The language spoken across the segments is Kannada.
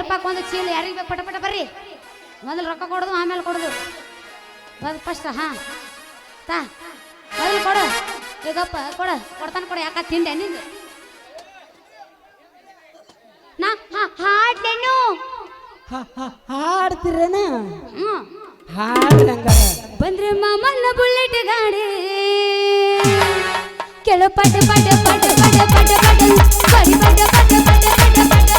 ರೂಪಾಯಿ ಒಂದು ಚೀಲ ಯಾರಿಗೆ ಬೇಕು ಪಟ ಪಟ ಬರ್ರಿ ಮೊದಲು ರೊಕ್ಕ ಕೊಡೋದು ಆಮೇಲೆ ಕೊಡೋದು ಫಸ್ಟ್ ಹಾ ತಾ ಮೊದಲು ಕೊಡು ಈಗಪ್ಪ ಕೊಡ್ತಾನೆ ಕೊಡು ಯಾಕ ತಿಂಡೆ ನಿಂದು ನಾ ಹಾಡ್ಲೇನು ಹಾಡ್ತಿರೇನ ಹಾಡ್ರಂಗ ಬಂದ್ರೆ ಮಾಮನ ಬುಲೆಟ್ ಗಾಡಿ ಕೆಳು ಪಟ ಪಟ ಪಟ ಪಟ ಪಟ ಪಟ ಪಡಿ ಪಟ ಪಟ ಪಟ ಪಟ ಪಟ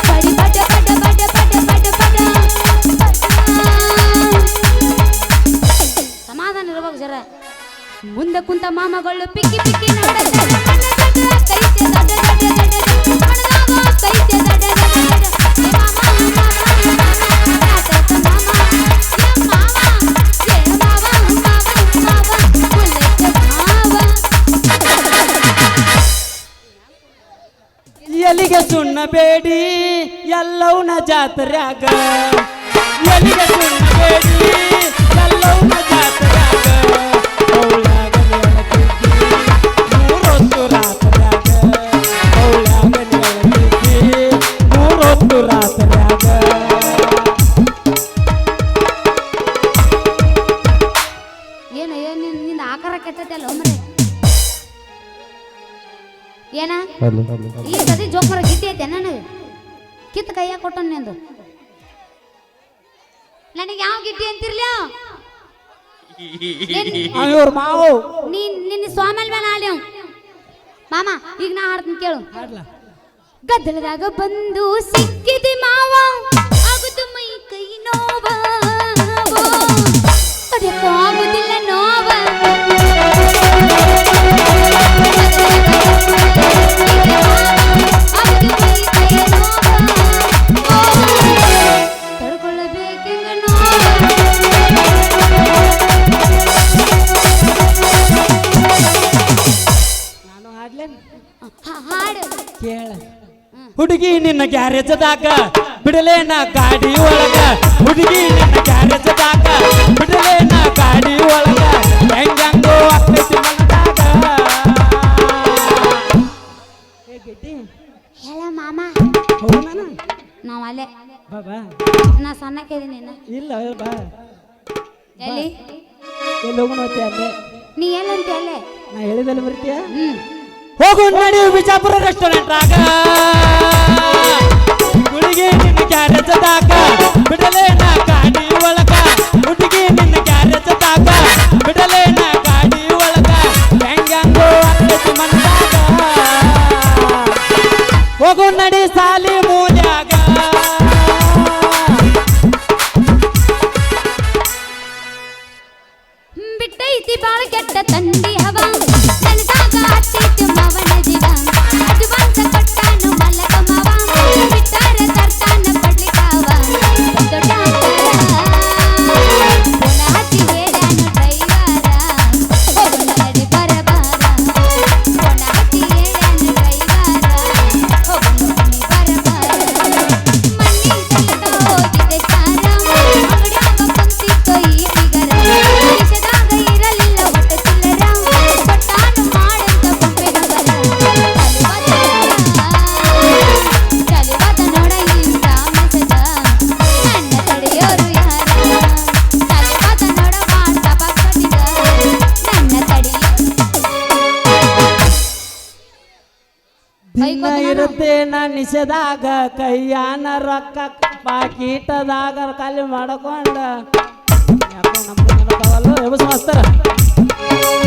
ಪಡಿ ಪಟ ಪಟ ಪಟ ಪಟ ಪಟ ಪಟ ಸಮಾಧಾನ ಇರಬೇಕು ಜರ ಮುಂದೆ ಕುಂತ ಮಾಮಗಳು ಪಿಕ್ಕಿ ಪಿಕ್ಕಿ ಎಲಿಗೆ ಸುಣ್ಣ ಬೇಡಿ ಎಲ್ಲವನ ಜಾತ್ರ್ಯಾಗ ಎಲಿಗೆ ಸುಣ್ಣ ಬೇಡಿ ಎಲ್ಲವನ ಜಾತ್ರ್ಯಾಗ ಅವಳಾಗ ಮೂರೊತ್ತು ರಾತ್ರ್ಯಾಗ ಅವಳಾಗ ಮೂರೊತ್ತು ರಾತ್ರ್ಯಾಗ ಏನು ನಿನ್ನ ಆಕಾರ ಕೆಟ್ಟೈತಲ್ಲ ಒಮ್ಮೆ ಏನ ಈ ಸದಿ ಜೋಕರ ಗಿಟ್ಟಿ ಐತೆ ನನಗೆ ಕಿತ್ತ ಕೈಯಾಗ ಕೊಟ್ಟನ್ ನಿಂದು ನನಗೆ ಯಾವ ಗಿಟ್ಟಿ ಅಂತಿರ್ಲ ನಿನ್ನ ಸ್ವಾಮಲ್ ಮೇಲೆ ಆಲಿ ಮಾಮ ಈಗ ನಾ ಹಾಡ್ತೀನಿ ಕೇಳು ಗದ್ದಲದಾಗ ಬಂದು ಸಿಕ್ಕಿದಿ ಮಾವ ಆಗುದು ಮೈ ಕೈ ನೋವ ಅದಕ್ಕೂ ಆಗುದಿಲ್ಲ ನೋವ ಹುಡುಗಿ ನಿನ್ನ ಗ್ಯಾರೇಜದಾಗ ಬಿಡಲೇನ ಗಾಡಿ ಒಳಗ ಹುಡುಗಿ ನಿನ್ನ ಗ್ಯಾರೇಜದಾಗ ಬಿಡಲೇನ ಗಾಡಿ ಒಳಗ ಹೆಂಗಂಗೋ ಆಗ್ತೈತಿ ಹೇಳ ಮಾಮ ನಾವ್ ಅಲ್ಲೇ ನಾ ಸಣ್ಣಕ್ಕಿದ್ದೀನಿ ಇಲ್ಲ ಬಾ ಎಲ್ಲಿ ಎಲ್ಲಿ ಹೋಗೋಣ ಅಲ್ಲೇ ನೀ ಎಲ್ಲಂತ ಅಲ್ಲೇ ನಾ ಹೇಳಿದಲ್ಲಿ ಬರ್ತೀಯ ಹೋಗು ನಡಿ ಬಿಜಾಪುರ ರೆಸ್ಟೋರೆಂಟ್ ಆಗ ಹುಡುಗಿ ನಿನ್ನ ಗ್ಯಾರೇಜದಾಗ ಬಿಡಲೇನ ಗಾಡಿ ಒಳಗ ಹುಡುಗಿ ನಿನ್ನ ಗ್ಯಾರೇಜದಾಗ ಬಿಡಲೇನ ಗಾಡಿ ಒಳಗ ಹೆಂಗಂಗೋ ಆಗ್ತೈತಿ ಮನದಾಗ ಹೋಗು ನಡಿ ಸಾಲಿ ಮೂಲ್ಯಾಗ ಬಿಟ್ಟೈತಿ ಬಾಳ ಕೆಟ್ಟ ತಂಡಿ ಹವ ನನಸಾಗ ಹತ್ತೈತಿ ಮಾವನ ಜೀವ ಅಜ್ವಾಂಸ ಕೊಟ್ಟಾನು ಮಲಗ ಮಾವ ಬಿಟ್ಟಾರ ತರ್ತಾನ ಪಡ್ಲಿಕಾವ ದೊಡ್ಡ ಹತ್ತಿ ಹೇಳ್ಯಾನು ಡ್ರೈವರ ಹೋಗೋಣ ನಡಿ ಬರಬಾರ ಹತ್ತಿ ಹೇಳ್ಯಾನು ಡ್ರೈವರ ಹೋಗೋಣ ನಡಿ ಬರಬಾರ ಮಣ್ಣಿ ಸಹಿತ ಹೋಗಿದ್ದೆ ಚಾರ ಅಂಗಡ್ಯಾಗ ಕುಂತಿತ್ತು ಈ ಬಿಗರ ದೇಶದಾಗ ಇರಲಿಲ್ಲ ಒಟ್ಟ ಚಿಲ್ಲರ ಕೊಟ್ಟಾನು ಮಾಡಂತ ಕೊಂಬೆನ ಬರ ಚಲುವಾದ ನೋಡ ಇಂಥ ಮೆಸೇಜ ನನ್ನ ತಡೆಯೋರು ಯಾರ ಚಲುವಾದ ನೋಡ ವಾಟ್ಸಪ್ ಕಟ್ಟಿದ ನನ್ನ ತಡೆಯೋರು ದಿನ ಇರುತ್ತೆ ನಾ ನಿಷೇಧಾಗ ಕೈಯಾನ ರೊಕ್ಕ ಪಾಕೀಟದಾಗ ಖಾಲಿ ಮಾಡಕೊಂಡ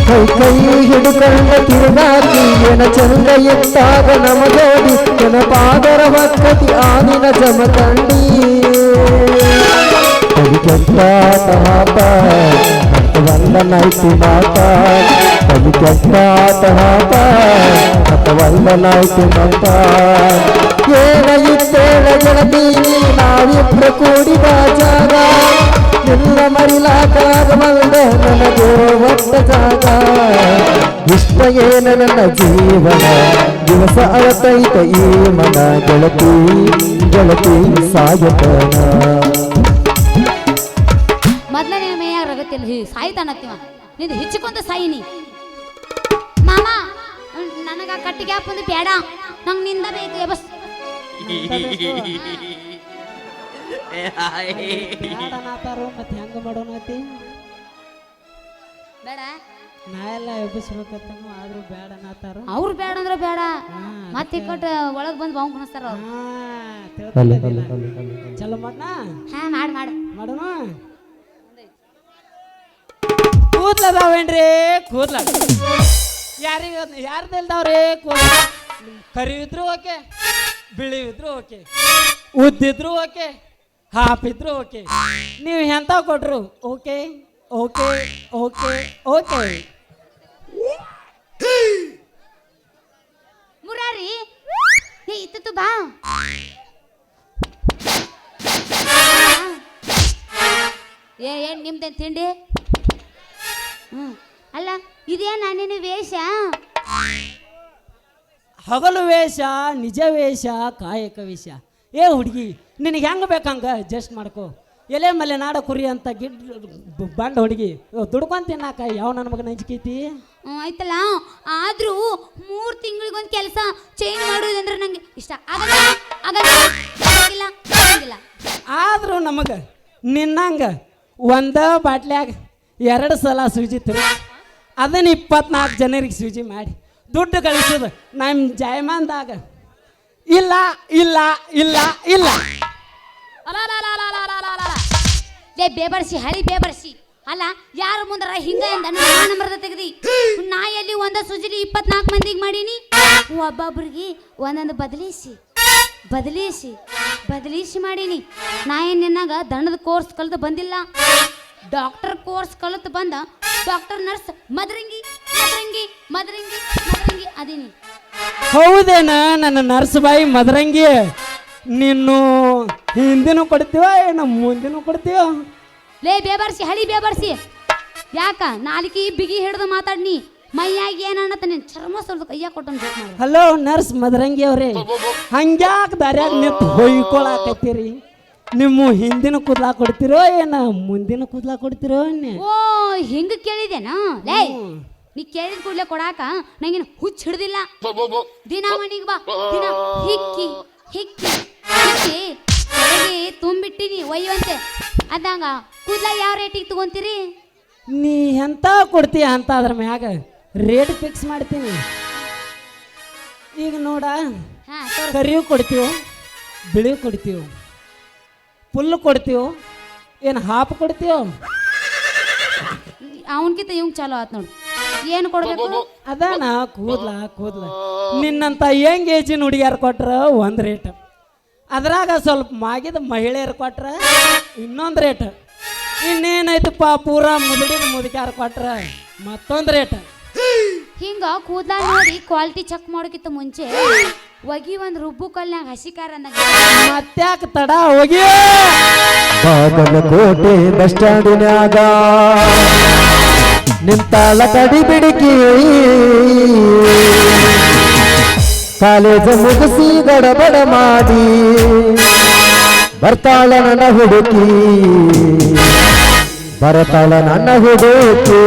ಕೈ ಕೈ ಹಿಡಿಕೊಂಡ ತಿರುಗಾಕಿ ಏನ ಚಂದ ಎತ್ತಾಗ ನಮ ಜೋಡಿ ನೆನಪಾದರ ಮಕ್ಕತಿ ಆನಿನ ಜಮಕಂಡಿ ಕೆಟ್ಟಾಟ ಹಾಟ ವಂದನಾಯ್ತು ಮಾತ ಕೆಟ್ಟಾಟ ಹಾಟ ವಂದನಾಯ್ತು ಮಾತ ಏನ ಇದ್ದೇಳ ಗೆಳತೀನಿ ನಾವಿಬ್ರು ಕೂಡಿ ಬಾಜಾಗ ಎಲ್ಲ ಮರಿಲಾಕಾಗಮಲ್ದ ನನಗೆ ಒಟ್ಟ ಜಾಗ ಇಷ್ಟ ಏನ ನನ್ನ ಜೀವನ ದಿವಸ ಅಳತೈತ ಈ ಮನ ಗೆಳತಿ ಗೆಳತಿ ಸಾಯತನ ಮೊದ್ಲನೇ ಮೇಯಾಗ ರಗತ್ತಿಲ್ಲ ಸಾಯ್ತಾನತ್ತಿವ ನಿಂದು ಹಿಚ್ಚಿಕೊಂತ ಸಾಯಿನಿ ಮಾಮ ನನಗ ಕಟ್ಟಿಗೆ ಹಾಕೊಂದು ಬೇಡ ನಂಗೆ ನಿಂದ ಬೇಕು ಬಸ್ ಬ್ಯಾಡ ನಾತಾರು ಮತ್ತೆ ಹೆಂಗ ಮಾಡೋಣತಿ ಬೇಡ ನಾ ಎಲ್ಲ ಎಬ್ಬಿಸ್ಬೇಕತ್ತ ಆದ್ರೂ ಬೇಡ ನಾತಾರು ಅವ್ರು ಬೇಡ ಅಂದ್ರೆ ಬೇಡ ಮತ್ತೆ ಕಟ್ ಒಳಗ್ ಬಂದು ಬಾವು ಕುಣಿಸ್ತಾರ ಅವ್ರು ಚಲೋ ಮಾಡ್ನ ಹಾ ಮಾಡಿ ಮಾಡೋಣ ಕೂದ್ಲದಾವೇನ್ರಿ ಕೂದ್ಲ ಯಾರ್ದಿಲ್ದಾವ್ರಿ ಕೂದ್ಲ ಕರಿ ಇದ್ರು ಓಕೆ ಬಿಳಿ ಇದ್ರು ಓಕೆ ಉದ್ದಿದ್ರು ಓಕೆ ಹಾಫ್ ಇದ್ರು ಓಕೆ ನೀವು ಎಂತ ಕೊಟ್ರು okay okay okay okay Murari ಏ ಇತ್ತು ಬಾ ಏನ್ ನಿಮ್ದೇನ್ ತಿಂಡಿ ಅಲ್ಲ ಇದೇನ ನಿನ್ನ ವೇಷ ಹಗಲು ವೇಷ ನಿಜ ವೇಷ ಕಾಯಕ ವೇಷ ಏ ಹುಡುಗಿ ನಿನಗೆ ಹೆಂಗೆ ಬೇಕಂಗ ಅಡ್ಜಸ್ಟ್ ಮಾಡ್ಕೋ ಎಲೆ ಮಲೆ ನಾಡ ಕುರಿ ಅಂತ ಬಂಡ ಹುಡುಗಿ ದುಡ್ಕೊಂಡ್ ತಿನ್ನಾಕ ಯಾವ ನನ್ನ ಮಗನ ಅಂಜಿಕೈತಿ ಆಯ್ತಲ್ಲ ಆದ್ರೂ 3 ತಿಂಗಳಿಗೊಂದು ಕೆಲಸ ಚೇಂಜ್ ಮಾಡೋದಂದ್ರೆ ನಂಗೆ ಇಷ್ಟ ಆಗಲ್ಲ ಆದ್ರೂ ನಮಗೆ ನಿನ್ನಂಗ ಒಂದ ಬಾಟ್ಲ್ಯಾಗ 2 ಸಲ ಸೂಜಿ ತಿರು ಅದನ್ನ 24 ಜನರಿಗೆ ಸೂಜಿ ಮಾಡಿ ದುಡ್ಡು ಗಳಿಸೋದು ನಮ್ಮ ಜಾಯಮಾನ್ದಾಗ ಇಲ್ಲ ಇಲ್ಲ ಇಲ್ಲ ಇಲ್ಲ ಲೇ ಬೇಬರ್ಸಿ ಹಳಿ ಬೇಬರ್ಸಿ ಅಲ್ಲ ಯಾರ ಮುಂದರ ಹಿಂಗ ಅಂದ ನಂಬರ್ದ ತೆಗ್ದಿ ನಾ ಎಲ್ಲಿ ಒಂದ ಸುಜಿಲಿ 24 ಮಂದಿಗೆ ಮಾಡೀನಿ ಒಬ್ಬೊಬ್ರಿಗೆ ಒಂದೊಂದು ಬದಲಿಸಿ ಮಾಡೀನಿ ನಾ ಏನ್ ನಿನ್ನಾಗ ದಂಡದ ಕೋರ್ಸ್ ಕಲ್ತು ಬಂದಿಲ್ಲ ಡಾಕ್ಟರ್ ಕೋರ್ಸ್ ಕಲಿತು ಬಂದ ಡಾಕ್ಟರ್ ನರ್ಸ್ ಮದರಂಗಿ ಅದೀನಿ ಹೌದೇನ ನನ್ನ ನರ್ಸ್ ಬಾಯಿ ಮದರಂಗಿ ನಿನ್ನು ಹಿಂದಿನೂ ಕೊಡ್ತೀವ ಏನು ಮುಂದಿನೂ ಕೊಡ್ತೀವ ಲೇ ಬೇಬರ್ಸಿ ಹಳಿ ಬೇಬರ್ಸಿ ಯಾಕ ನಾಲ್ಕಿ ಬಿಗಿ ಹಿಡ್ದು ಮಾತಾಡ್ನಿ ಮೈಯಾಗಿ ಏನನ್ನತ್ತ ನೀನು ಚರ್ಮ ಸ್ವಲ್ಪ ಕೈಯಾಗ ಕೊಟ್ಟು ಹಲೋ ನರ್ಸ್ ಮದರಂಗಿ ಅವ್ರೆ ಹಂಗ್ಯಾಕ ದಾರ್ಯಾಗ ನಿಂತು ಹೊಯ್ಕೊಳಕತ್ತೀರಿ ನಿಮ್ಮ ಹಿಂದಿನ ಕೂದ್ಲಾ ಕೊಡ್ತಿರೋ ಏನ ಮುಂದಿನ ಕೂದ್ಲಾ ಕೊಡ್ತಿರೋ ಓ ಹಿಂಗ ಕೇಳಿದೇನಾ ಲೇ ನೀ ಕೇಳಿದ ಕೂಡ್ಲೆ ಕೊಡಾಕ ನಂಗೇನು ಹುಚ್ಚ ಹಿಡ್ದಿಲ್ಲ ದಿನ ಮನಿಗೆ ಬಾ ದಿನ ಹಿಕ್ಕಿ ತುಂಬಿಟ್ಟಿನಿ ಒಯ್ಯುವಂತೆ ಅದಂಗ ಕೂದ್ಲ ಯಾವ ರೇಟಿಗೆ ತಗೊಂತೀರಿ ನೀ ಎಂತ ಕೊಡ್ತೀಯ ಅಂತ ಅದ್ರ ಮ್ಯಾಗ ರೇಟ್ ಫಿಕ್ಸ್ ಮಾಡ್ತೀನಿ ಈಗ ನೋಡ ಕರಿವು ಕೊಡ್ತೀವೋ ಬಿಳಿ ಕೊಡ್ತೀವೋ ಫುಲ್ ಕೊಡ್ತೀವೋ ಏನು ಹಾಫ್ ಕೊಡ್ತೀವೋ ಅವನ್ಕಿಂತ ಇವಂಗ್ ಚಾಲೋ ಆತ್ ನೋಡು ಏನು ಕೊಡ್ಬೇಕು ಅದಾನ ಕೂದ್ಲ ನಿನ್ನಂತ ಯಂಗ್ ಏಜಿನ ಹುಡುಗಿಯಾರು ಕೊಟ್ರ ಒಂದು ರೇಟ್ ಅದ್ರಾಗ ಸ್ವಲ್ಪ ಮಾಗಿದ ಮಹಿಳೆಯರು ಕೊಟ್ರ ಇನ್ನೊಂದು ರೇಟ್ ಇನ್ನೇನಾಯ್ತಪ್ಪ ಪೂರಾ ಮುದುಕ್ಯಾರು ಕೊಟ್ರ ಮತ್ತೊಂದು ರೇಟ್ ಹಿಂಗ ಕೂದ್ಲ ನೋಡಿ ಕ್ವಾಲಿಟಿ ಚೆಕ್ ಮಾಡೋಕ್ಕಿಂತ ಮುಂಚೆ ಒಗಿ ಒಂದು ರುಬ್ಬು ಕಲ್ನಾಗ ಹಸಿಕಾರ ಮತ್ತ್ಯಾಕ ತಡ ಹೋಗಿ ಬಾಗಲಕೋಟೆ ಬಸ್ ಸ್ಟ್ಯಾಂಡಿನ್ಯಾಗ ನಿಂತಾಳ ಕಡಿ ಬಿಡಿಕಿ ಕಾಲೇಜ್ ಮುಗಿಸಿ ಗಡಬಡ ಮಾಡಿ ಬರ್ತಾಳ ನನ್ನ ಹುಡುಕಿ ಬರತಾಳ ನನ್ನ ಹುಡುಕಿ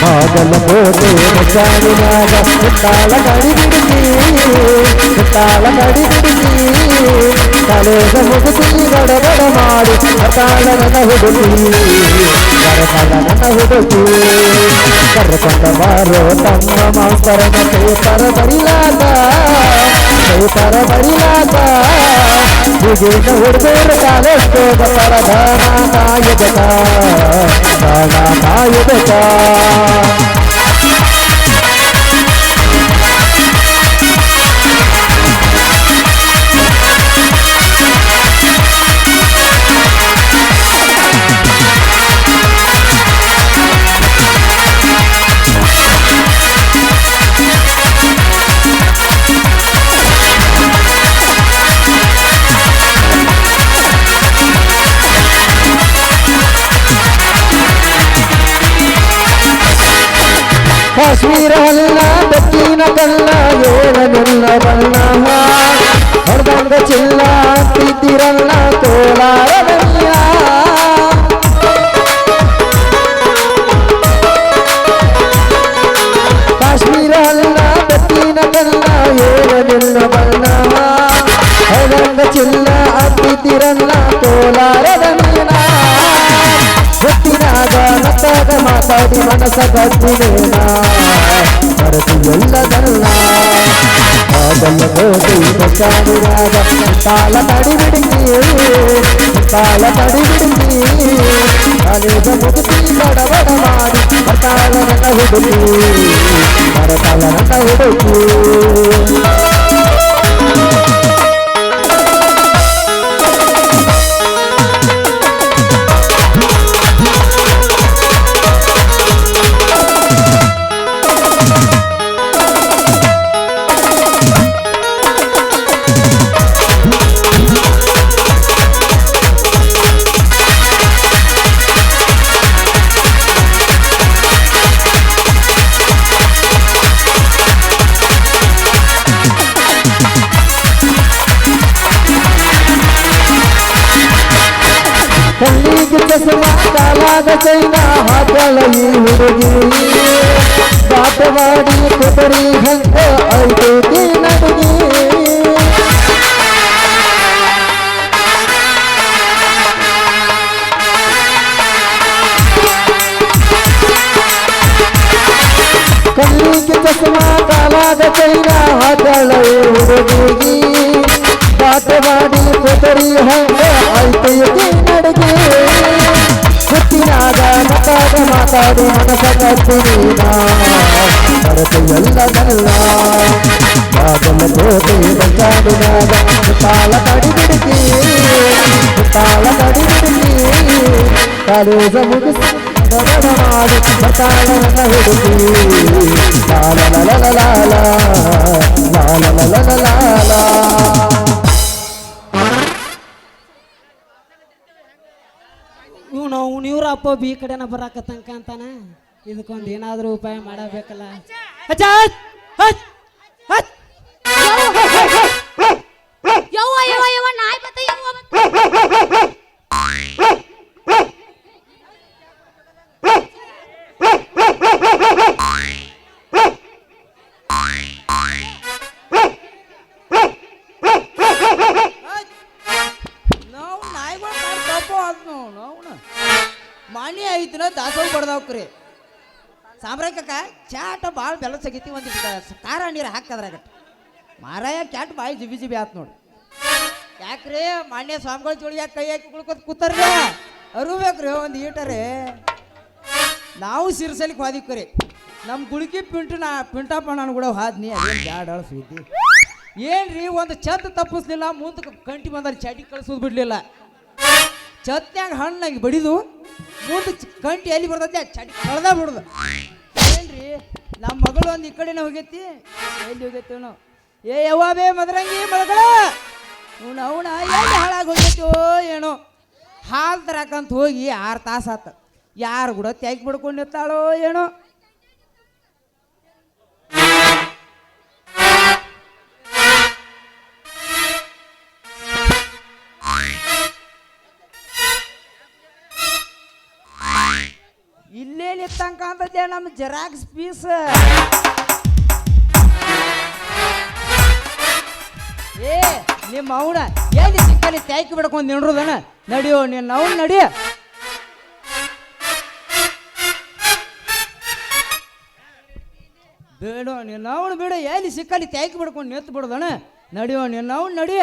ಬಾಗಲಕೋಟೆ ಬಸ್ಟಾಂಡಿನ್ಯಾಗ ನಿಂತಾಳ ಗಡಿ ಬಿಡಿಸಿ ಕಾಲೇಜ ಮುಗಿಸಿ ಗಡಬಡ ಮಾಡಿ ಬರ್ತಾಳ ನನ್ನ ಹುಡುಕಿ ಬರತಾಳ ನನ್ನ ಹುಡುಕಿ ಕರ್ಕೊಂಡ ಬಾರೋ ತಮ್ಮ ಮಾಸ್ತರನ ಪೇಪರ ಬರಿಲಾಗ ಈಗಿನ ಹುಡುಗರು ಕಾಲೇಜ್ ಹೋಗತಾರ ದಾನ ಕಾಯುದಕ ಕಾಶ್ಮೀರ ಅಲ್ಲ ದಕ್ಷಿಣ ಕಲ್ಲ ಏಳನೆಲ್ಲ ಬಣ್ಣ ಕಾಶ್ಮೀರಲ್ಲ ಕೋಲಾರದ ಮೀನ ಕಾಶ್ಮೀರ ಅಲ್ಲ ಬೆಟ್ಟಿನ ಕಲ್ಲ ಏನಿಲ್ಲ ಬಣ್ಣ ಹೈದಂಗ ಚಿಲ್ಲ ಅತ್ತಿರಲ್ಲ ಕೋಲಾರದ ಮೀನ ಹೊತ್ತಿನಾಗ ನತ್ತಾಗ ಮಾತಾಡಿ ಮನಸ ಕಟ್ಟಿನೇನ ಮರತಿಯಲ್ಲದಲ್ಲ ಆಗಲ್ಲ ಕೋಟಿ ಬಚಾಡಿನಾಗ ತಾಳ ತಡಿಬಿಡುತ್ತಿ ತಾಳ ತಡಿಬಿಡುತ್ತಿ ಅನೇಕ ಮುಗುತಿ ಬಡಬಡ ಮಾಡಿ ಬರ್ತಾಳ ನನ್ನ ಹುಡುಗಿ ಬರತಾಳ ನನ್ನ ಹುಡುಗಿ ಕಣ್ಣಿಗೆ ಚಸ್ಮಾ ಕಾಲಾಗ ಚೈನಾ ಹಾಕಳ ಈ ಹುಡುಗಿ ಬಾಟವಾಡಿ ಕೊಬ್ಬರಿ ಹಂಗ ಐದೈತಿ ನಡುಗಿ ಕಣ್ಣಿಗೆ ಚಸ್ಮಾ ಕಾಲಾಗ ಚೈನಾ ಹಾಕಳ ಈ ಹುಡುಗಿ ಬಾಟವಾಡಿ ಕೊಬ್ಬರಿ ಹಂಗ ಐದೈತಿ ನಡುಗಿ ಹುಟ್ಟಿನಾಗ ಮತಾಗ ಮಾತಾಡಿ ಮನಸ ಕಟ್ಟಿನ ಮರತೆಯಲ್ಲದಲ್ಲ ಬಾಗಲ ಕೋಟೆ ಬಂಚಾಡಿನಾಗ ತಾಳ ತಡಿಬಿಡುತ್ತಿ ತಾಳ ತಡಿಬಿಡುತ್ತಿ ಕಾಲೇಜ ಮುಗಿಸಿ ದೊಡ್ಡ ಮಾಡಿ ಬರ್ತಾಳ ನನ್ನ ಹುಡುಗಿ ಲಾಲ ಲಲ ಲಾಲ ಲಾಲ ಲಲ ಲಾಲ ಇವ್ರ ಅಪ್ಪ ಬಿ ಕಡೆನ ಬರಾಕತ್ತಂಕ ಅಂತಾನ ಇದಕ್ಕೊಂದು ಏನಾದರೂ ಉಪಾಯ ಮಾಡಬೇಕಲ್ಲ ಅಜ್ಜ ಯವ್ವ ಯವ್ವ ಯವ್ವ ನಾಯಿ ಬತ್ತ ಯವ್ವ ನಾವು ನಾಯಿಗಳು ತಪ್ಪ ಆದ್ನು ನಾವು ಮಾನ್ಯ ಐತಿನ ದಾಸೋಹ ಬಡ್ದಾವ್ರಿ ಸಾಮ್ರಾಜ್ಯಕ್ಕ ಚಾಟ ಭಾಳ ಬೆಲ್ಲ ಸಗೈತಿ ಒಂದು ಖಾರ ನೀರು ಹಾಕದ್ರಾಗ ಮಾರಾಯ ಕ್ಯಾಟ್ ಬಾಯಿ ಜಿಬಿ ಜಿಬಿ ಆತ್ ನೋಡಿ ಯಾಕ್ರಿ ಮಾನ್ಯ ಸ್ವಾಮಿಗಳ ಜೋಡಿ ಯಾಕೆ ಕೈ ಹಾಕಿ ಕುಳ್ಕೊತ್ ಕೂತಾರ್ರಿ ಅರುಬೇಕ್ರಿ ಒಂದು ಈಟರಿ ನಾವು ಸಿರ್ಸಲಿಕ್ಕೆ ಹೋದಿಕ್ರಿ ನಮ್ಮ ಗುಳಿಗೆ ಪಿಂಟಪ್ಪ ಕೂಡ ಹಾದ್ನಿ ಅದೇನು ಬ್ಯಾಡ ಸುದ್ದಿ ಏನ್ರಿ ಒಂದು ಛತ್ ತಪ್ಪಿಸ್ಲಿಲ್ಲ ಮುಂದಕ್ಕೆ ಕಂಟಿ ಬಂದಲ್ಲಿ ಚಟಿ ಕಳ್ಸೋದು ಬಿಡ್ಲಿಲ್ಲ ಛತ್ನ್ಯಾಗ ಹಣ್ಣಾಗಿ ಬಡಿದು ಮುಂದೆ ಕಂಟಿ ಎಲ್ಲಿ ಬರ್ತೈತಿ ಚಟಿ ಕಳ್ದ ಬಿಡುದು ಏನ್ರಿ ನಮ್ಮ ಮಗಳು ಒಂದು ಈ ಕಡೆನೇ ಹೋಗೈತಿ ಎಲ್ಲಿ ಹೋಗೈತಿ ನಾವು ಏ ಯವ್ವ ಬೇ ಮದರಂಗಿ ಮಳಗಳ ಅವನ ಎಲ್ಲಿ ಹಾಳಾಗಿ ಹೋಗೈತೋ ಏನೋ ಹಾಲು ತರಕಂತ ಹೋಗಿ 6 ತಾಸು ಆತ ಯಾರು ಕೂಡ ತ್ಯಾಗಿ ಬಿಡ್ಕೊಂಡು ನಿಂತಾಳೋ ಏನೋ ಇಲ್ಲೇ ನಿತ್ತಂಕ ಅಂತದ್ದೆ ನಮ್ಮ ಜೆರಾಕ್ಸ್ ಪೀಸ್ ಏ ನಿಮ್ಮ ಅವನ ಎಲ್ಲಿ ಸಿಕ್ಕಲ್ಲಿ ತ್ಯಾಕಿ ಬಿಡ್ಕೊಂಡು ನಿಂಡ್ರದನ ನಡಿಯೋ ನೀನು ಅವ್ನು ನಡಿ ಬೇಡ ನೀನು ಅವನು ಬೇಡ ಎಲ್ಲಿ ಸಿಕ್ಕಲ್ಲಿ ತ್ಯಾಕಿ ಬಿಡ್ಕೊಂಡು ನಿಂತು ಬಿಡೋದನ ನಡಿಯೋ ನೀನು ಅವ್ನು ನಡಿ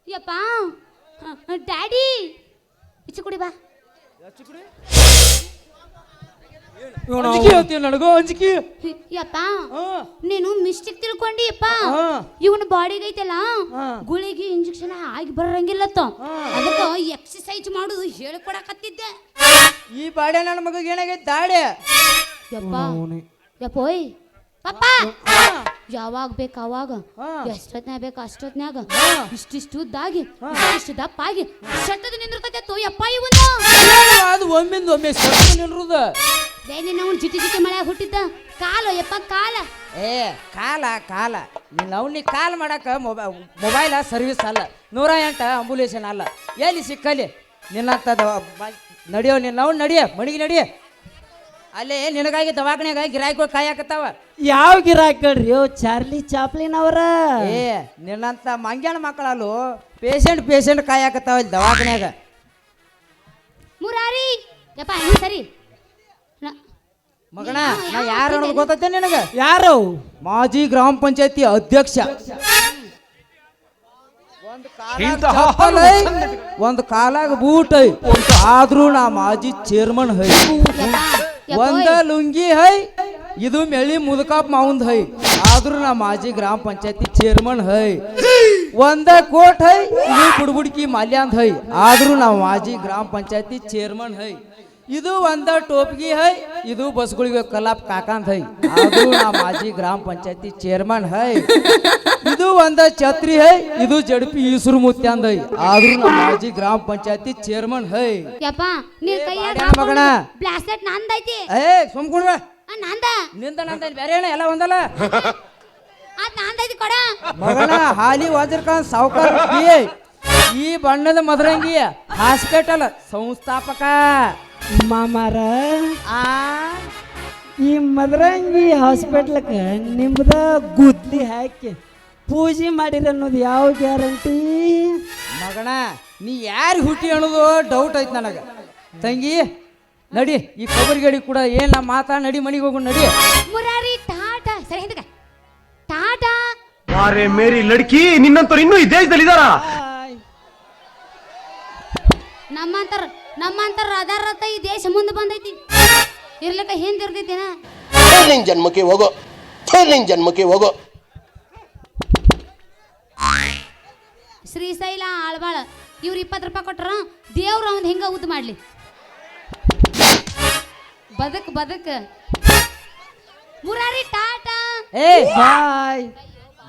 ಯಪ್ಪ ಡ್ಯಾಡಿ ಇಚ್ಚು ಕುಡಿ ಬಾ ಅಂಜಿಕೆ ಹೇಳ್ತೀವಿ ನನಗೋ ಅಂಜಿಕೆ ಯಪ್ಪ ನೀನು ಮಿಸ್ಟೇಕ್ ತಿಳ್ಕೊಂಡಿ ಯಪ್ಪ ಇವನ ಬಾಡಿಗೆ ಐತಲ್ಲ ಗುಳಿಗೆ ಇಂಜೆಕ್ಷನ್ ಆಗಿ ಬರಂಗಿಲ್ಲತ್ತ ಅದಕ್ಕೆ ಎಕ್ಸರ್ಸೈಜ್ ಮಾಡುದು ಹೇಳಿಕೊಡಕತ್ತಿದ್ದೆ ಈ ಬಾಡೆ ನನ್ನ ಮಗಗೆ ಏನಾಗೈತೆ ದಾಡೆ ಯಪ್ಪ ಯಪ್ಪೋಯ್ ಪಪ್ಪ ಯಾವಾಗ ಬೇಕು ಅವಾಗ ಎಷ್ಟೊತ್ನ್ಯಾಗ ಬೇಕು ಅಷ್ಟೊತ್ನ್ಯಾಗ ಇಷ್ಟಿಷ್ಟು ಉದ್ದಾಗಿ ಇಷ್ಟು ದಪ್ಪಾಗಿ ಶಟ್ಟದ ನಿಂದಿರ್ತೈತೆ ಯಪ್ಪ ಇವನು ಅದು ಒಮ್ಮಿಂದ ಒಮ್ಮೆ ನಿಲ್ರುದ ನಾವು ಜಿಟಿ ಜಿಟಿ ಮಳೆ ಹುಟ್ಟಿದ್ದ ಕಾಲು ಯಪ್ಪ ಕಾಲ ಏ ಕಾಲ ಕಾಲ ನೀ ಕಾಲ್ ಮಾಡಕ ಮೊಬೈಲ ಸರ್ವಿಸ್ ಅಲ್ಲ 108 ಅಂಬುಲೇಷನ್ ಅಲ್ಲ ಎಲ್ಲಿ ಸಿಕ್ಕಲ್ಲಿ ನಿನ್ನಂತದ ನಡಿಯೋ ನಿನ್ನವ್ ನಡಿಯ ಮಣಿಗೆ ನಡಿಯ ಅಲ್ಲೇ ನಿನಗಾಗಿ ದವಾಖಾನ್ಯಾಗ ಗಿರಾಕಿಗಳು ಕಾಯಕತ್ತಾವ. ಯಾವ ಗಿರಾಕಿ ಚಾರ್ಲಿ ಚಾಪ್ಲಿನ್ ಅವರ? ಏ ನಿನ್ನಂತ ಮಂಗ್ಯಾಣ ಮಕ್ಕಳಲ್ಲೂ ಪೇಷಂಟ್ ಕಾಯಕತ್ತಾವ ಇಲ್ಲಿ ದವಾಖಾನ್ಯಾಗ. ಮುರಾರಿ ಯಪ್ಪ ನೀ ಸರಿ ಮಗಣ ನಾ ಯಾರು ಅನ್ನೋದು ಗೊತ್ತೈತೆ ನಿನಗ? ಯಾರು? ಮಾಜಿ ಗ್ರಾಮ ಪಂಚಾಯತಿ ಅಧ್ಯಕ್ಷ. ಒಂದು ಕಾಲಾಗ ಬೂಟ್ ಐ ಆದ್ರೂ ನಾ ಮಾಜಿ ಚೇರ್ಮನ್ ಹೈ. ಒಂದ ಲುಂಗಿ ಹೈ ಇದು ಮೆಳಿ ಮುದಕಾಪ್ ಮಾವುಂದ್ ಹೈ ಆದ್ರೂ ನಾ ಮಾಜಿ ಗ್ರಾಮ ಪಂಚಾಯತಿ ಚೇರ್ಮನ್ ಹೈ. ಒಂದ ಕೋಟ್ ಹೈ ಇದು ಬುಡ್ಬುಡ್ಕಿ ಮಾಲ್ಯಾಂದ್ ಹೈ ಆದ್ರೂ ನಾ ಮಾಜಿ ಗ್ರಾಮ ಪಂಚಾಯತಿ ಚೇರ್ಮನ್ ಹೈ. ಇದು ಒಂದ ಟೋಪ್ಗಿ ಹೈ ಇದು ಬಸ್ಗಳಿಗೆ ಕಲಾಪ್ ಕಾಕಾಂತ್ ಹೈ ಆದ್ರೂ ನಾ ಮಾಜಿ ಗ್ರಾಮ ಪಂಚಾಯತಿ ಚೇರ್ಮನ್ ಹೈ. ಇದು ಒಂದ ಛತ್ರಿ ಹೈ ಇದು ಜಡ್ಪಿ ಈಸುರು ಮುತ್ಯಾಂದ್ ಹೈ ಆದ್ರೂ ನಾ ಮಾಜಿ ಗ್ರಾಮ ಪಂಚಾಯತಿ ಚೇರ್ಮನ್ ಹೈ. ಯಪ್ಪ ನೀ ಕೈಯಾಗ ಮಗಣ ಬ್ಲಾಸ್ಲೆಟ್ ನಂದೈತಿ. ಏ ಸುಮ್ಕೊಂಡ್ರ ನಂದ ನಿಂದ ಬೇರೆ ಏನ ಎಲ್ಲ ಒಂದಲ್ಲ ಅದ್ ನಂದೈತಿ ಕೊಡ ಮಗಣ ಹಾಲಿ ವಾಜರ್ಖಾನ್ ಸಾವುಕಾರ ಈ ಬಣ್ಣದ ಮದರಂಗಿ ಹಾಸ್ಪಿಟಲ್ ಸಂಸ್ಥಾಪಕ ಮಾಮಾರ ಆ ಈ ಮದರಂಗಿ ಹಾಸ್ಪಿಟ್ಲಕ್ಕ ನಿಮ್ದ ಗುದ್ಲಿ ಹಾಕಿ ಪೂಜೆ ಮಾಡಿರ ಅನ್ನೋದು ಯಾವ ಗ್ಯಾರಂಟಿ? ಮಗಣ ನೀ ಯಾರು ಹುಟ್ಟಿ ಅನ್ನೋದು ಡೌಟ್ ಐತಿ ನನಗೆ. ತಂಗಿ ನಡಿ ಈ ಕೊಬ್ಬರಿ ಗಡಿ ಕೂಡ ಏನ ಮಾತಾ ನಡಿ ಮನೆಗೆ ಹೋಗು ನಡಿ. ಮುರಾರಿ ಟಾಟಾ ಸರಿ ಹಿಂದಕ ಟಾಟಾ ಅರೆ ಮೇರಿ ಲಡ್ಕಿ ನಿನ್ನಂತವ್ರು ಇನ್ನೂ ಈ ದೇಶದಲ್ಲಿ ಇದಾರ? ನಮ್ಮಂತರ ಅದಾರತ್ತ ಈ ದೇಶ ಮುಂದೆ ಬಂದೈತಿ ಇರ್ಲಿಕ್ಕ ಹಿಂದಿರ್ದೈತಿನ. ನಿನ್ ಜನ್ಮಕ್ಕೆ ಹೋಗೋ ಶ್ರೀಶೈಲ ಆಳ್ಬಾಳ ಇವ್ರು 20 ರೂಪಾಯಿ ಕೊಟ್ರ ದೇವ್ರ ಅವ್ನ್ ಹಿಂಗ ಉದ್ದು ಮಾಡ್ಲಿ. ಬದಕ್ ಮುರಾರಿ ಟಾಟಾ. ಏ ಬಾಯ್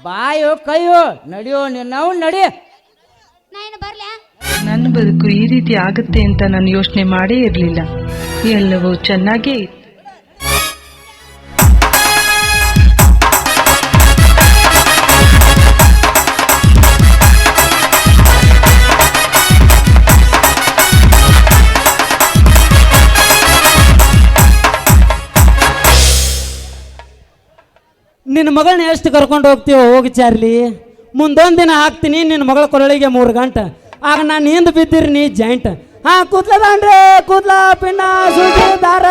ಬಾಯೋ ಕೈಯೋ ನಡಿಯೋ ನಾವು ನಡಿ. ನಾ ಏನು ಬರ್ಲ್ಯಾ? ನನ್ನ ಬದುಕು ಈ ರೀತಿ ಆಗುತ್ತೆ ಅಂತ ನಾನು ಯೋಚನೆ ಮಾಡೇ ಇರಲಿಲ್ಲ. ಎಲ್ಲವೂ ಚೆನ್ನಾಗೇ ಇತ್ತು. ನಿನ್ನ ಮಗಳನ್ನ ಎಷ್ಟು ಕರ್ಕೊಂಡು ಹೋಗ್ತೀವೋ ಹೋಗಿ ಚಾರ್ಲಿ. ಮುಂದೊಂದು ದಿನ ಹಾಕ್ತೀನಿ ನಿನ್ನ ಮಗಳ ಕೊರಳಿಗೆ 3 ಗಂಟೆ ಆಗ ನಾನು ಹಿಂದೆ ಬಿದ್ದಿರಿ ನೀ ಜಾಯಿಂಟ್. ಕೂದ್ಲದಾನ್ರಿ ಕೂದ್ಲ ಪಿನ್ನ ಸುಜಿ ದಾರ